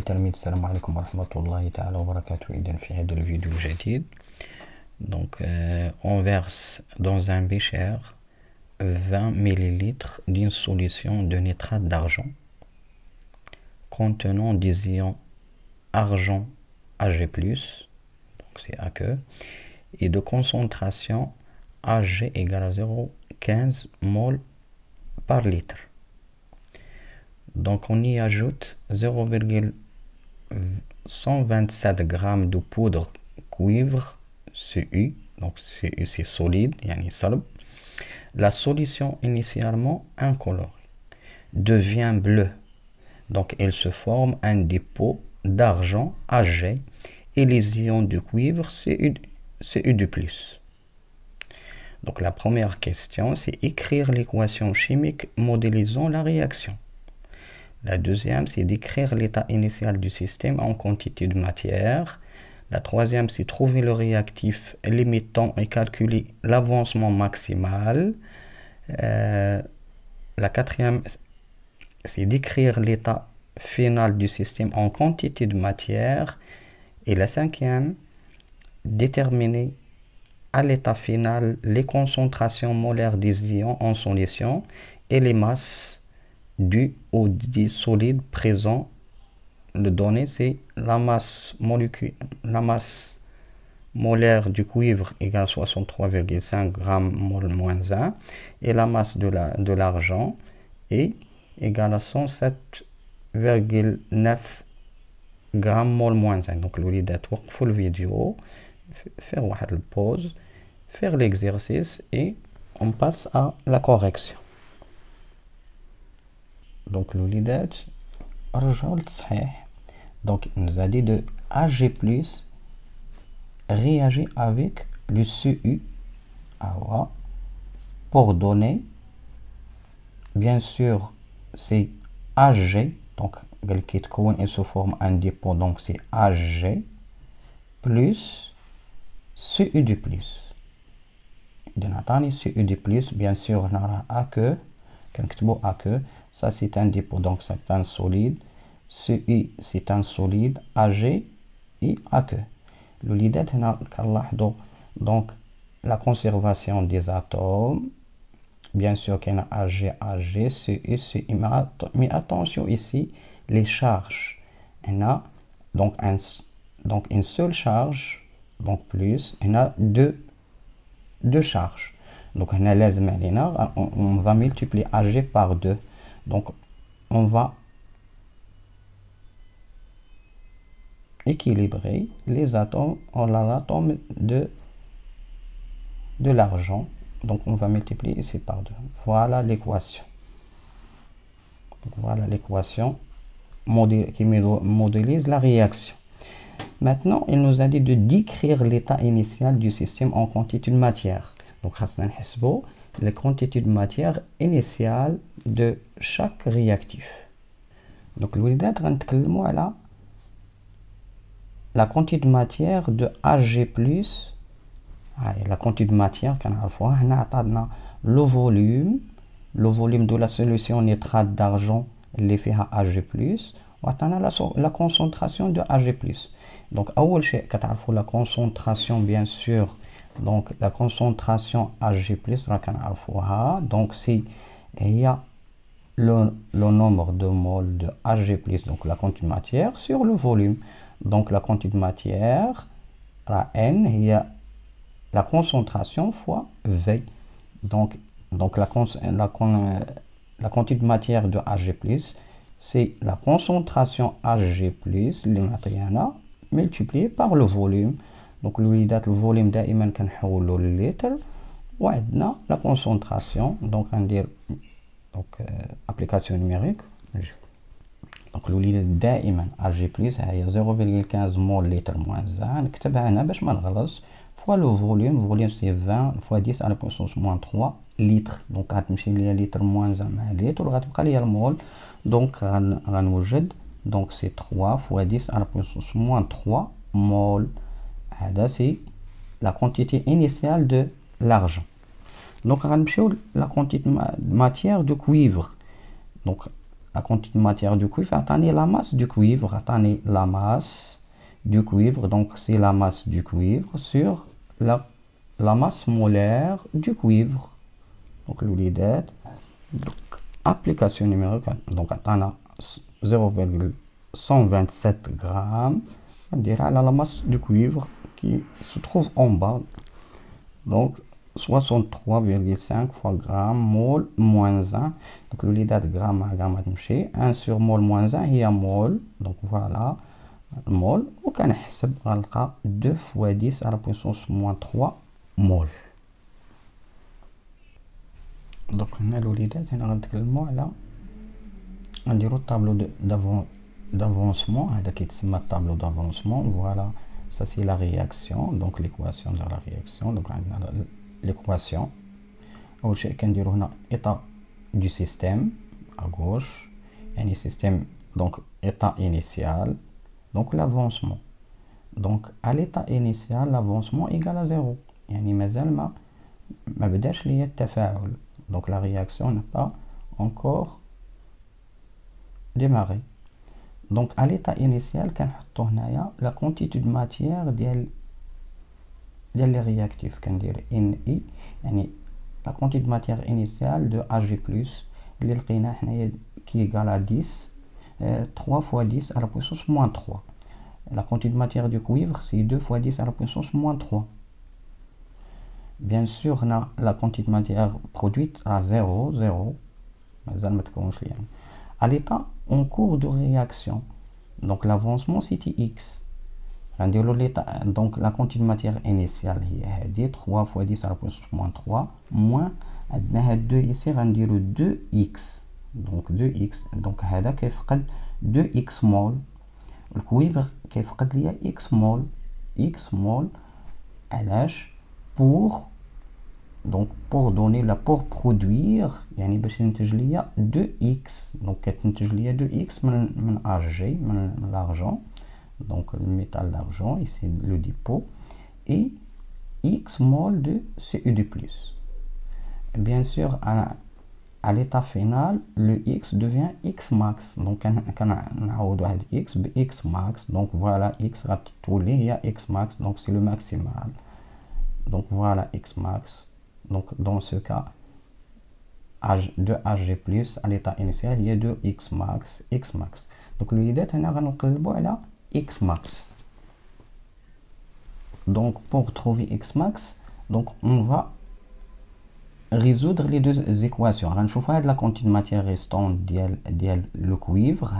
التلاميذ السلام عليكم ورحمة الله تعالى وبركاته. إذن في هذا الفيديو الجديد on verse dans un bécher 20 ml d'une solution de nitrate d'argent contenant des ions argent Ag+, donc c'est AQ, et de concentration Ag égale à 0,15 mol par litre. Donc on y ajoute 0,127 g de poudre cuivre Cu, donc Cu c'est solide, yani salb. La solution initialement incolore devient bleue, donc elle se forme un dépôt d'argent Ag et les ions de cuivre Cu+. Donc la première question, c'est écrire l'équation chimique modélisant la réaction. La deuxième, c'est d'écrire l'état initial du système en quantité de matière. La troisième, c'est trouver le réactif limitant et calculer l'avancement maximal. La quatrième, c'est d'écrire l'état final du système en quantité de matière. Et la cinquième, déterminer à l'état final les concentrations molaires des ions en solution et les masses du ou des solides présents. Le donné, c'est la masse molaire du cuivre égale 63,5 g mol moins 1 et la masse de l'argent est égale à 107,9 g mol moins 1. Donc le leader pour le vidéo, faire une pause, faire l'exercice et on passe à la correction. Donc le leader donc il nous a dit de Ag+ réagit avec le Cu pour donner, bien sûr c'est Ag, donc il se forme un dépôt, donc c'est Ag plus Cu+. Cu+, bien sûr on aura AQ, ça c'est un dépôt, donc c'est un solide. Cu c'est un solide, Ag et AQ. Le leader, donc la conservation des atomes, bien sûr qu'il y a Ag, Cu, Cu, mais attention ici, les charges. On a donc une seule charge, donc plus, on a deux charges. Donc on va multiplier Ag par 2. Donc on va équilibrer les atomes en l'atome de l'argent. Donc on va multiplier ici par 2. Voilà l'équation. Voilà l'équation qui modélise la réaction. Maintenant, il nous a dit de décrire l'état initial du système en quantité de matière. Donc, les quantités de matière initiale de chaque réactif. Donc, la quantité de matière de Ag+, la quantité de matière le volume de la solution nitrate d'argent, l'effet Ag+, la concentration de Ag+. Donc, la concentration, bien sûr, donc la concentration Ag+, donc c'est il y a le nombre de moles de Ag+, donc la quantité de matière sur le volume. Donc la quantité de matière, la N, il y a la concentration fois V. Donc la quantité de matière de Ag+, c'est la concentration Ag+, multiplié par le volume. Donc le volume دائما كنحولو للتر وعندنا la concentration. Donc on dit application numérique. Donc الوليد دائما Ag+ هي 0,15 mol litre moins 1. نكتبها هنا باش ما نغلطش fois le volume c'est 20 fois 10 à la puissance moins 3 litres. Donc غتمشي ليا litre moins 1 مع litre وغتبقى ليا المول. Donc غنوجد donc c'est 3 fois 10 à la puissance moins 3 mol. C'est la quantité initiale de l'argent. Donc la quantité de matière de cuivre. Donc la quantité de matière du cuivre, attendez la masse du cuivre, attendez la masse du cuivre, donc c'est la masse du cuivre sur la masse molaire du cuivre. Donc l'unité, donc application numéro 4, donc attendez 0,127 grammes, on dirait la masse du cuivre qui se trouve en bas, donc 63,5 fois gramme mol moins 1. Donc l'unité de gramme à gramme تمشي 1 sur mol moins 1 هي mol. Donc voilà mol. وكنحسب غنلقى 2 fois 10 à la puissance moins 3 mol. Donc هنا الوليدات هنا غنتكلموا على غنديرو الطابلو d'avancement. هذا كيتسمى الطابلو d'avancement. Voilà, ça c'est la réaction, donc l'équation de la réaction. Donc عندنا l'équation. أول شيء كنديرو هنا état du système à gauche, يعني système, donc état initial, donc l'avancement. Donc à l'état initial l'avancement égal à 0, يعني مازال ما بداش ليا التفاعل. Donc la réaction n'a pas encore démarré. Donc à l'état initial كنحطو هنايا la quantité de matière ديال les réactifs. كندير NI يعني la quantité de matière initiale de Ag+, اللي لقينا حنايا qui égale à 10, 3 fois 10 à la puissance moins 3. La quantité de matière du cuivre c'est 2 fois 10 à la puissance moins 3. Bien sûr la quantité de matière produite à 0, 0. À l'état en cours de réaction, donc l'avancement c'était X. Donc la quantité de matière initiale est 3 fois 10 à la puissance moins 3 moins 2 ici غنديرو 2x. donc 2x. donc هذا كيفقد 2x mol. الكويفر كيفقد ليا x mol. x mol علاش؟ pour donner la pour produire يعني باش ينتج ليا 2x. donc كتنتج ليا 2x من Ag من l'argent, donc le métal d'argent, ici le dépôt, et X mol de Cu2+. Bien sûr, à l'état final, le X devient X max. Donc, on a X, X max. Donc, voilà, X il y a X max. Donc, c'est le maximal. Donc, voilà, X max. Donc, dans ce cas, de Ag+, à l'état initial, il y a de X max, X max. Donc, l'idée, on a là X max. Donc pour trouver X max, donc on va résoudre les deux équations. On va la quantité de matière restante ديال le cuivre,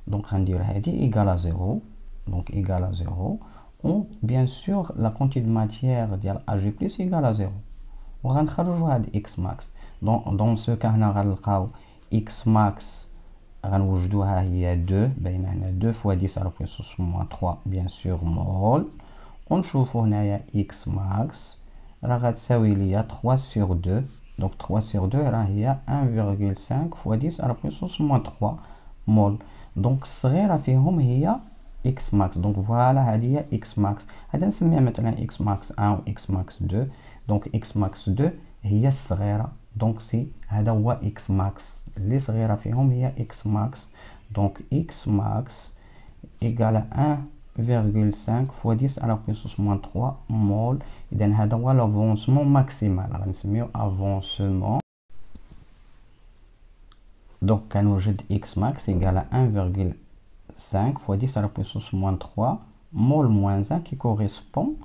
donc on va dire égale à 0, donc égale à 0. Ou bien sûr la quantité de matière ديال Ag+ égale à 0. On va نخرجوا هاد X max. dans ce cas on غنلقاو X max غنوجدوها هي 2 بين هنا 2 fois 10 à la puissance moins 3 bien sûr mol. ونشوفو هنايا x max راه غتساوي ليا 3 sur 2. donc 3 sur 2 راه هي 1,5 fois 10 à la puissance moins 3 mol. donc الصغيرة فيهم هي x max. donc voilà هذه هي x max. هذا نسميها مثلا x max 1 و x max 2. donc x max 2 هي الصغيرة. donc سي هذا هو x max. اللي صغيرة فيهم هي x max. donc x max égale à 1,5 fois 10 à la puissance moins 3 mol. إذا هذا هو l'avancement maximal. غنسميو avancement. donc كنوجد x max égale à 1,5 fois 10 à la puissance moins 3 mol moins 1 qui correspond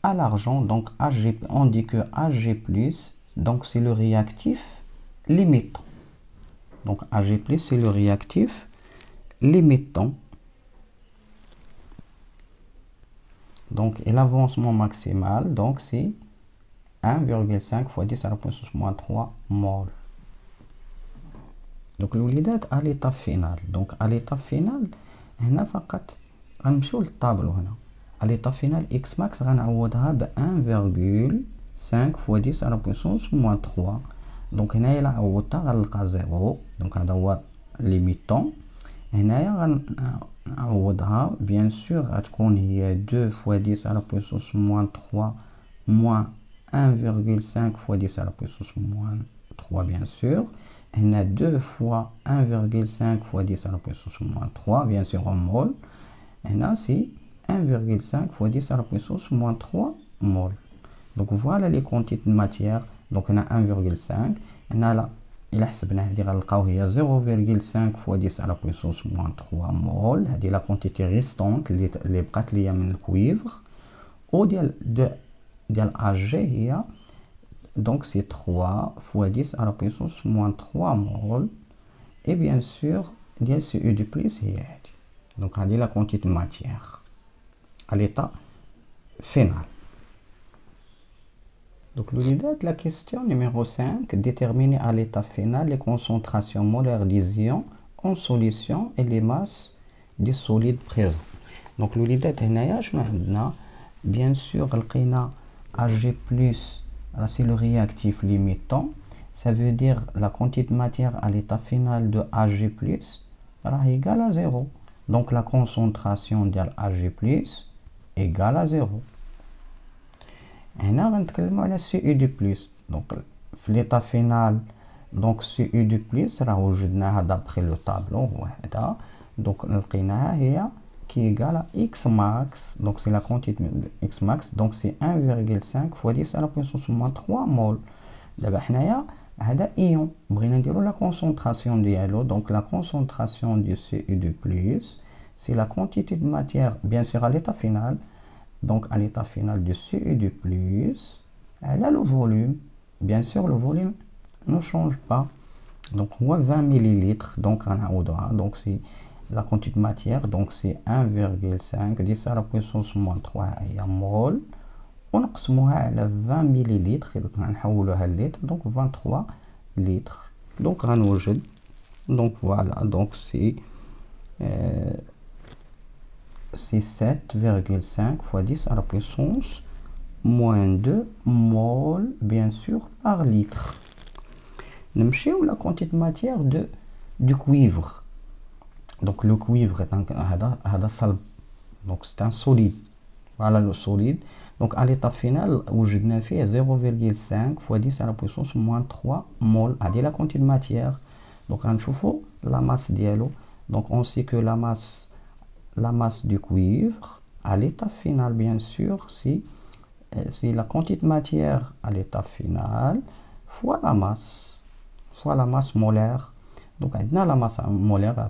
à l'argent. donc Ag, on dit que Ag+, donc c'est le réactif limitant. donc Ag+, c'est le réactif limitant. donc et l'avancement maximal, donc c'est 1,5 fois 10 à la puissance moins 3 mol. donc الوليدات à l'état final. donc à l'état final هنا فقط غنمشيو للطابلو. هنا à l'état final x max غنعوضها ب 1,5 fois 10 à la puissance moins 3. donc هنايا الا عوضتها غنلقى 0. donc هذا هو limitant. هنايا غنعوضها bien sûr غتكون هي 2 fois 10 à la puissance moins 3 moins 1,5 fois 10 à la puissance moins 3 bien sûr. On a 2 fois 1,5 fois 10 à la puissance moins 3, bien sûr en mol. On a c'est 1,5 fois 10 à la puissance moins 3 mol. Donc voilà les quantités de matière. Donc on a 1,5. On a là, il a حسبناه هذه غنلقاو هي 0,5 fois 10 à la puissance moins 3 mol. هذه la quantité restante اللي بقات ليا من الكويفر. و ديال AG هي donc c'est 3 fois 10 à la puissance moins 3 mol. Et bien sûr, ديال CU du plus هي هذه. Donc هذه la quantité de matière à l'état final. Donc, la question numéro 5, déterminer à l'état final les concentrations molaires des ions en solution et les masses des solides présents. Donc, bien sûr, Ag+, c'est le réactif limitant. Ça veut dire la quantité de matière à l'état final de Ag+, est égale à 0. Donc, la concentration de Ag+, égale à 0. هنا غنتكلموا على سي او دي بلس. دونك في ليطا فينال دونك سي او دي بلس راه وجدناها دابخي لو طابلو هو هذا. دونك لقيناها هي كي ايكال اكس ماكس. دونك سي لا كونتيتي اكس ماكس. دونك سي 1,5 فوا 10 على بويسونس موان 3 مول. دابا حنايا هذا ايون بغينا نديرو لا كونسونطراسيون ديالو. دونك لا كونسونطراسيون دو سي او دي بلس سي لا كونتيتي دو ماتيير بيان سور على ليطا فينال. Donc, à l'état final de CU du plus, elle a le volume. Bien sûr, le volume ne change pas. Donc, on voit 20 millilitres. Donc, donc c'est la quantité de matière. Donc, c'est 1,5 10 à la puissance moins 3 mol. On a 20 millilitres. Donc, 23 litres. Donc, donc voilà. Donc, c'est 7,5 fois 10 à la puissance moins 2 mol, bien sûr, par litre. Nous la quantité de matière du cuivre. Donc le cuivre est donc c'est un solide. Voilà le solide. Donc à l'état final, où je n'ai fait 0,5 fois 10 à la puissance moins 3 mol. C'est la quantité de matière. Donc on chauffe la masse dialo. Donc on sait que la masse du cuivre à l'état final, bien sûr, c'est la quantité de matière à l'état final fois la masse molaire. Donc, on a la masse molaire,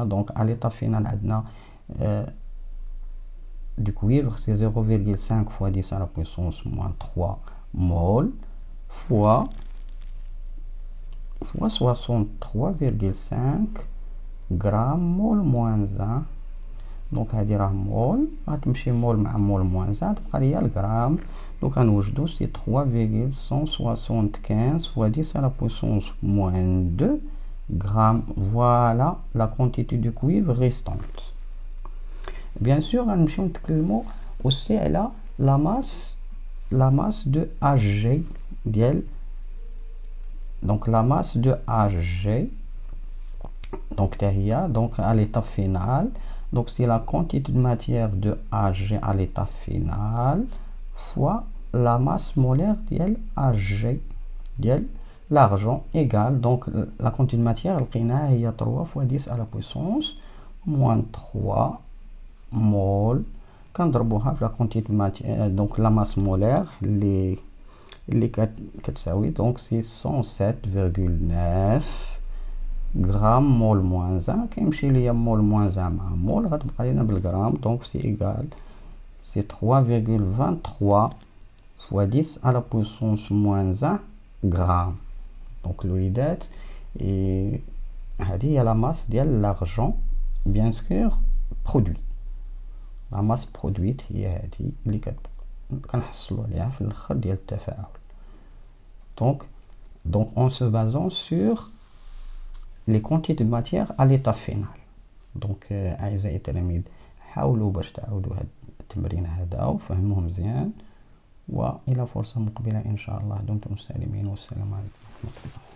donc à l'état final, du cuivre, c'est 0,5 fois 10 à la puissance moins 3 mol fois 63,5 grammes mol moins 1. Donc هذه راه مول غتمشي مول مع مول موان 1 تبقى ليا الغرام. دونك غنوجدو سي 3,175 fois 10 à la puissance moins 2 grammes. Voilà la quantité de cuivre restante. Bien sûr غنمشيو نتكلمو aussi على la masse de Ag ديال. donc la masse de Ag donc derrière, donc à l'état final. Donc c'est la quantité de matière de Ag à l'état final fois la masse molaire d'Ag ديال l'argent égale. Donc la quantité de matière لقيناها هي 3 fois 10 à la puissance moins 3 mol. كنضربوها في la quantité de matière donc la masse molaire اللي كتساوي donc c'est 107,9 grammes mol moins 1. كيمشي ليا mol moins 1 مع mol غتبقى لينا بالغرام. donc c'est égal c'est 3,23 fois 10 à la puissance moins 1 grammes. donc الوليدات هذه هي la masse ديال l'argent bien sûr produit. la masse produite هي هذه اللي كنحصلوا عليها في الاخر ديال التفاعل. donc en se basant sur les quantités de matière à l'état final. donc أعزائي التلاميذ حاولوا باش تعاودوا هذا التمرين هذا وفهموه مزيان، وإلى فرصة مقبلة إن شاء الله. دمتم سالمين والسلام عليكم ورحمة الله.